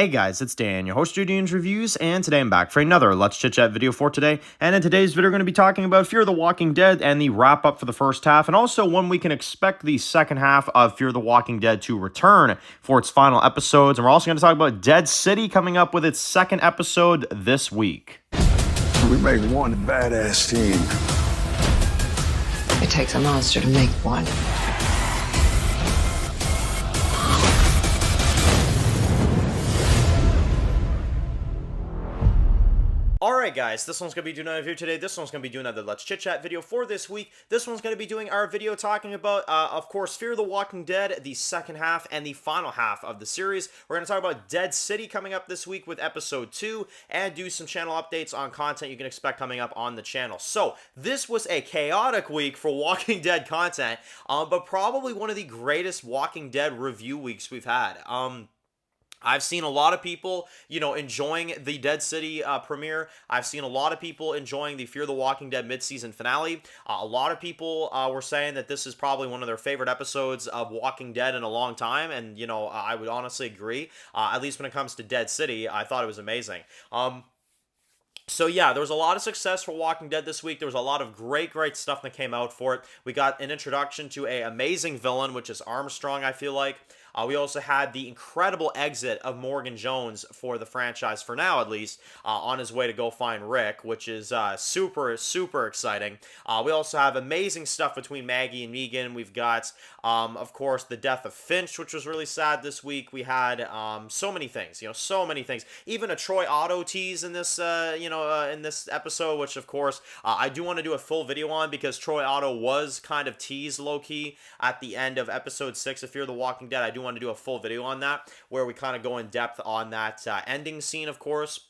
Hey guys, it's Dan, your host of Dan's Reviews, and today I'm back for another Let's Chit Chat video for today. And in today's video, we're going to be talking about Fear the Walking Dead and the wrap up for the first half, and also when we can expect the second half of Fear the Walking Dead to return for its final episodes. And we're also going to talk about Dead City coming up with its second episode this week. We make one badass team. It takes a monster to make one. Alright guys, this one's going to be doing another video today. This one's going to be doing another Let's Chit Chat video for this week. This one's going to be doing our video talking about, of course, Fear the Walking Dead, the second half and the final half of the series. We're going to talk about Dead City coming up this week with episode 2 and do some channel updates on content you can expect coming up on the channel. So, this was a chaotic week for Walking Dead content, but probably one of the greatest Walking Dead review weeks we've had. I've seen a lot of people, enjoying the Dead City premiere. I've seen a lot of people enjoying the Fear the Walking Dead mid-season finale. A lot of people were saying that this is probably one of their favorite episodes of Walking Dead in a long time, and, I would honestly agree. At least when it comes to Dead City, I thought it was amazing. So yeah, there was a lot of success for Walking Dead this week. There was a lot of great stuff that came out for it. We got an introduction to an amazing villain, which is Armstrong, I feel like. We also had the incredible exit of Morgan Jones for the franchise, for now at least, on his way to go find Rick, which is super exciting. We also have amazing stuff between Maggie and Negan. We've got, of course, the death of Finch, which was really sad this week. We had so many things, so many things. Even a Troy Otto tease in this, in this episode, which, of course, I do want to do a full video on because Troy Otto was kind of teased low-key at the end of episode 6 of Fear the Walking Dead. I do want to do a full video on that, where we kind of go in depth on that ending scene, of course.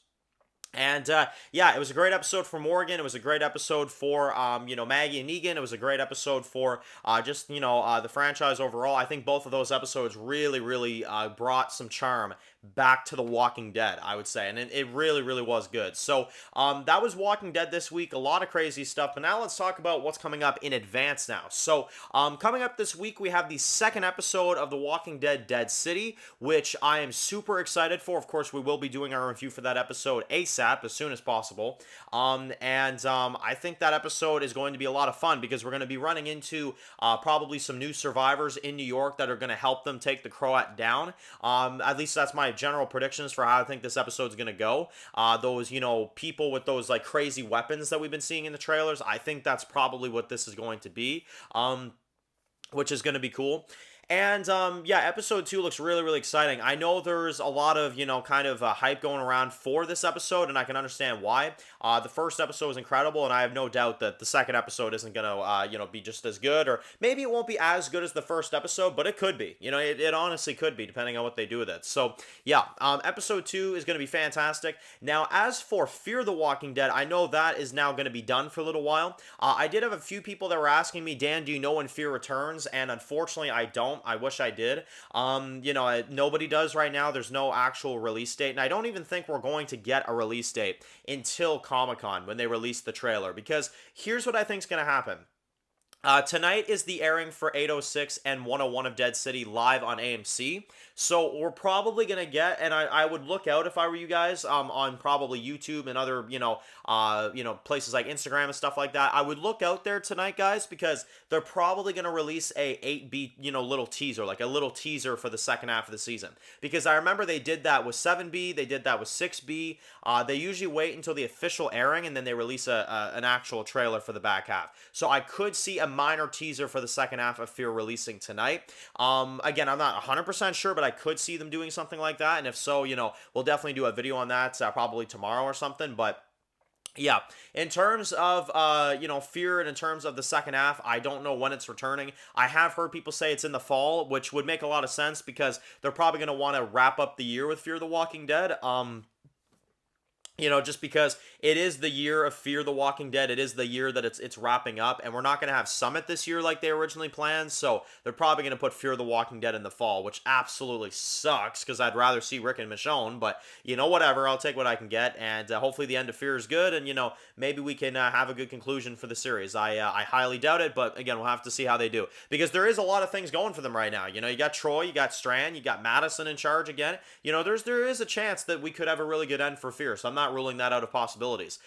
And, yeah, it was a great episode for Morgan. It was a great episode for, Maggie and Negan. It was a great episode for, the franchise overall. I think both of those episodes really brought some charm back to The Walking Dead, I would say. And it really was good. So, that was Walking Dead this week. A lot of crazy stuff. But now let's talk about what's coming up in advance now. So, coming up this week, we have the second episode of The Walking Dead, Dead City, which I am super excited for. Of course, we will be doing our review for that episode ASAP, as soon as possible. I think that episode is going to be a lot of fun because we're going to be running into probably some new survivors in New York that are going to help them take the Croat down. At least that's my general predictions for how I think this episode is going to go. Those, people with those like crazy weapons that we've been seeing in the trailers, I think that's probably what this is going to be, which is going to be cool. And, yeah, episode 2 looks really exciting. I know there's a lot of, hype going around for this episode, and I can understand why. The first episode was incredible, and I have no doubt that the second episode isn't going to, be just as good, or maybe it won't be as good as the first episode, but it could be. It honestly could be, depending on what they do with it. So, yeah, episode 2 is going to be fantastic. Now, as for Fear the Walking Dead, I know that is now going to be done for a little while. I did have a few people that were asking me, Dan, do you know when Fear returns? And unfortunately, I don't. I wish I did. Nobody does right now. There's no actual release date, and I don't even think we're going to get a release date until Comic-Con when they release the trailer, because here's what I think is going to happen. Tonight is the airing for 806 and 101 of Dead City live on AMC. So we're probably going to get, and I would look out if I were you guys, on probably YouTube and other, places like Instagram and stuff like that. I would look out there tonight, guys, because they're probably going to release a 8B, little teaser, like a little teaser for the second half of the season. Because I remember they did that with 7B, they did that with 6B. They usually wait until the official airing and then they release an actual trailer for the back half. So I could see a minor teaser for the second half of Fear releasing tonight. Again, I'm not 100% sure, but I could see them doing something like that. And if so, we'll definitely do a video on that probably tomorrow or something. But yeah, in terms of, Fear and in terms of the second half, I don't know when it's returning. I have heard people say it's in the fall, which would make a lot of sense because they're probably going to want to wrap up the year with Fear the Walking Dead. just because it is the year of Fear the Walking Dead. It is the year that it's wrapping up, and we're not going to have Summit this year like they originally planned, so they're probably going to put Fear the Walking Dead in the fall, which absolutely sucks because I'd rather see Rick and Michonne, but, whatever, I'll take what I can get, and hopefully the end of Fear is good, and, maybe we can have a good conclusion for the series. I highly doubt it, but, again, we'll have to see how they do, because there is a lot of things going for them right now. You got Troy, you got Strand, you got Madison in charge again. There is a chance that we could have a really good end for Fear, so I'm not ruling that out of possibilities.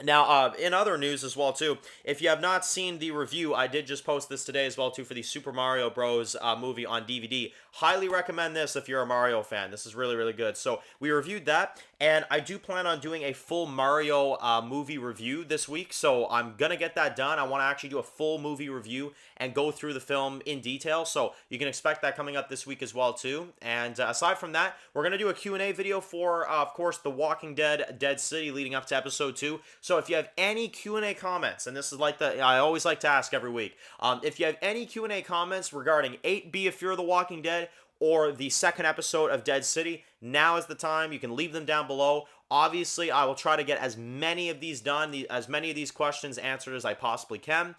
Now, in other news as well, too, if you have not seen the review, I did just post this today as well, too, for the Super Mario Bros. Movie on DVD. Highly recommend this if you're a Mario fan. This is really, really good. So, we reviewed that, and I do plan on doing a full Mario movie review this week, so I'm going to get that done. I want to actually do a full movie review and go through the film in detail, so you can expect that coming up this week as well, too. And aside from that, we're going to do a Q&A video for, of course, The Walking Dead, Dead City leading up to episode 2. So if you have any Q&A comments, and this is like I always like to ask every week, if you have any Q&A comments regarding 8B of Fear the Walking Dead or the second episode of Dead City, now is the time. You can leave them down below. Obviously, I will try to get as many of these done, as many of these questions answered as I possibly can,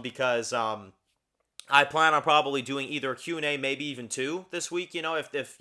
because I plan on probably doing either a Q&A, maybe even 2 this week, if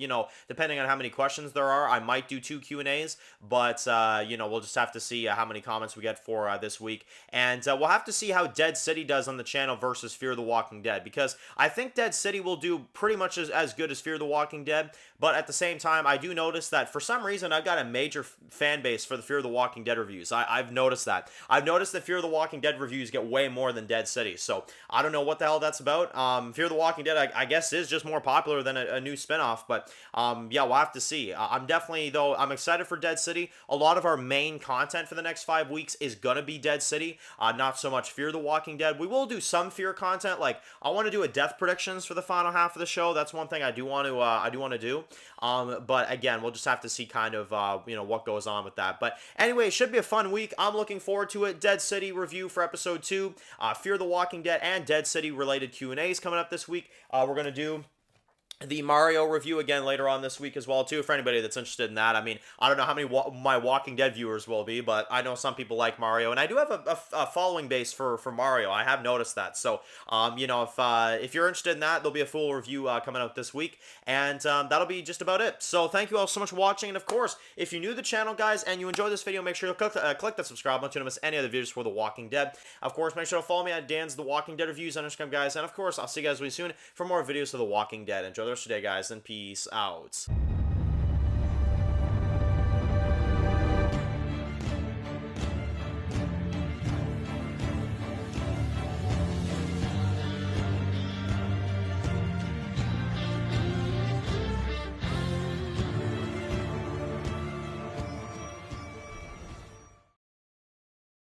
depending on how many questions there are, I might do 2 Q&As, but, we'll just have to see how many comments we get for this week, and we'll have to see how Dead City does on the channel versus Fear the Walking Dead, because I think Dead City will do pretty much as good as Fear the Walking Dead, but at the same time, I do notice that for some reason, I've got a major fan base for the Fear the Walking Dead reviews. I've noticed that. I've noticed that Fear the Walking Dead reviews get way more than Dead City, so I don't know what the hell that's about. Fear the Walking Dead, I guess, is just more popular than a new spinoff, but yeah, we'll have to see. I'm definitely, though, I'm excited for Dead City. A lot of our main content for the next 5 weeks is gonna be Dead City, not so much Fear the Walking Dead. We will do some Fear content, like I want to do a death predictions for the final half of the show. That's one thing I do want to do. But again, we'll just have to see kind of what goes on with that. But anyway, it should be a fun week. I'm looking forward to it. Dead City review for episode 2, Fear the Walking Dead and Dead City related Q&As coming up this week. We're gonna do the Mario review again later on this week as well, too, for anybody that's interested in that. I mean, I don't know how many my Walking Dead viewers will be, but I know some people like Mario, and I do have a following base for Mario. I have noticed that. So, if you're interested in that, there'll be a full review coming out this week, and that'll be just about it. So, thank you all so much for watching, and of course, if you're new to the channel, guys, and you enjoyed this video, make sure to click that subscribe button to miss any other videos for The Walking Dead. Of course, make sure to follow me at Dan's The Walking Dead Reviews on Instagram, guys, and of course, I'll see you guys really soon for more videos of The Walking Dead. Enjoy the rest of your day, guys, and peace out.